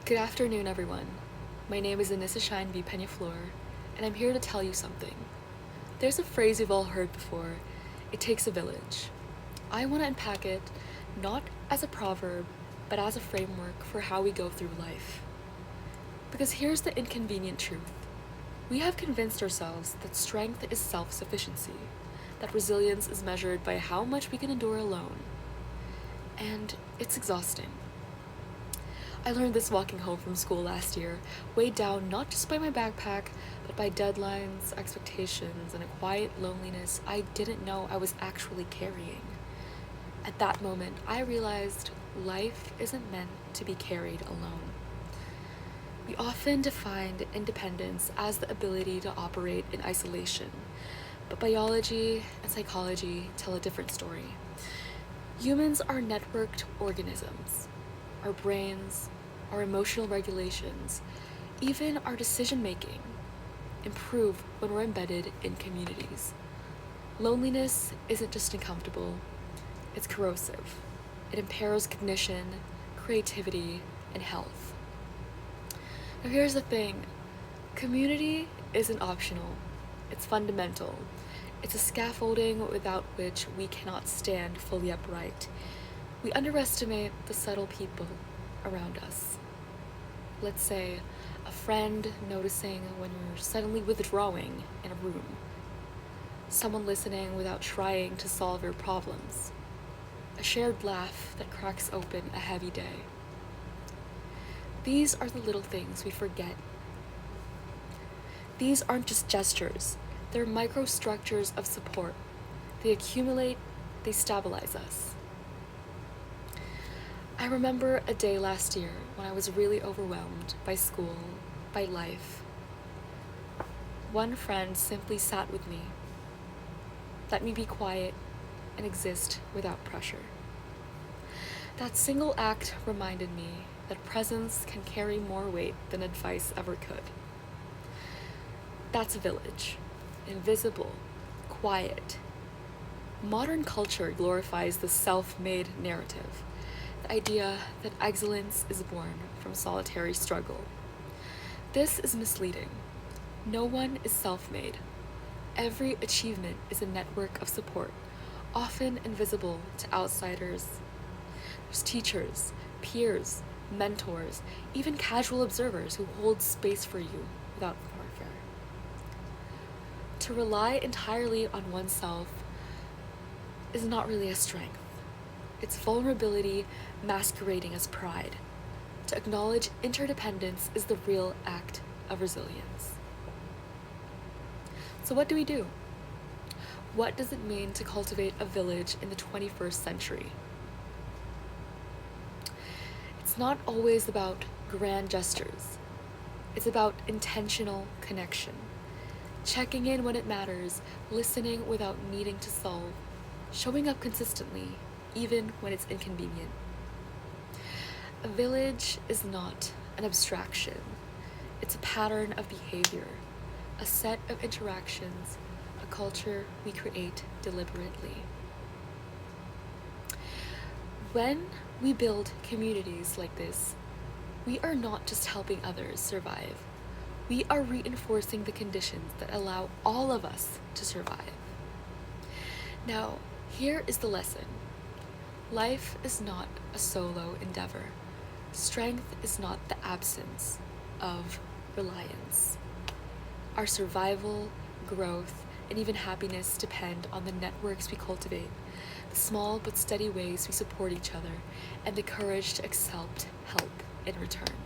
Good afternoon, everyone. My name is PurCom Peñaflor, and I'm here to tell you something. There's a phrase you've all heard before, it takes a village. I want to unpack it not as a proverb, but as a framework for how we go through life. Because here's the inconvenient truth. We have convinced ourselves that strength is self-sufficiency, that resilience is measured by how much we can endure alone. And it's exhausting. I learned this walking home from school last year, weighed down not just by my backpack, but by deadlines, expectations, and a quiet loneliness I didn't know I was actually carrying. At that moment, I realized life isn't meant to be carried alone. We often define independence as the ability to operate in isolation, but biology and psychology tell a different story. Humans are networked organisms. Our brains, our emotional regulations, even our decision-making improve when we're embedded in communities. Loneliness isn't just uncomfortable, it's corrosive. It impairs cognition, creativity, and health. Now here's the thing, community isn't optional, it's fundamental. It's a scaffolding without which we cannot stand fully upright. We underestimate the subtle people around us. Let's say a friend noticing when you're suddenly withdrawing in a room. Someone listening without trying to solve your problems. A shared laugh that cracks open a heavy day. These are the little things we forget. These aren't just gestures, they're microstructures of support. They accumulate, they stabilize us. I remember a day last year when I was really overwhelmed by school, by life. One friend simply sat with me, let me be quiet and exist without pressure. That single act reminded me that presence can carry more weight than advice ever could. That's a village, invisible, quiet. Modern culture glorifies the self-made narrative. The idea that excellence is born from solitary struggle. This is misleading. No one is self-made. Every achievement is a network of support, often invisible to outsiders. There's teachers, peers, mentors, even casual observers who hold space for you without warfare. To rely entirely on oneself is not really a strength. It's vulnerability masquerading as pride. To acknowledge interdependence is the real act of resilience. So what do we do? What does it mean to cultivate a village in the 21st century? It's not always about grand gestures. It's about intentional connection. Checking in when it matters, listening without needing to solve, showing up consistently, even when it's inconvenient. A village is not an abstraction. It's a pattern of behavior, a set of interactions, a culture we create deliberately. When we build communities like this, we are not just helping others survive. We are reinforcing the conditions that allow all of us to survive. Now, here is the lesson. Life is not a solo endeavor. Strength is not the absence of reliance. Our survival, growth, and even happiness depend on the networks we cultivate, the small but steady ways we support each other, and the courage to accept help in return.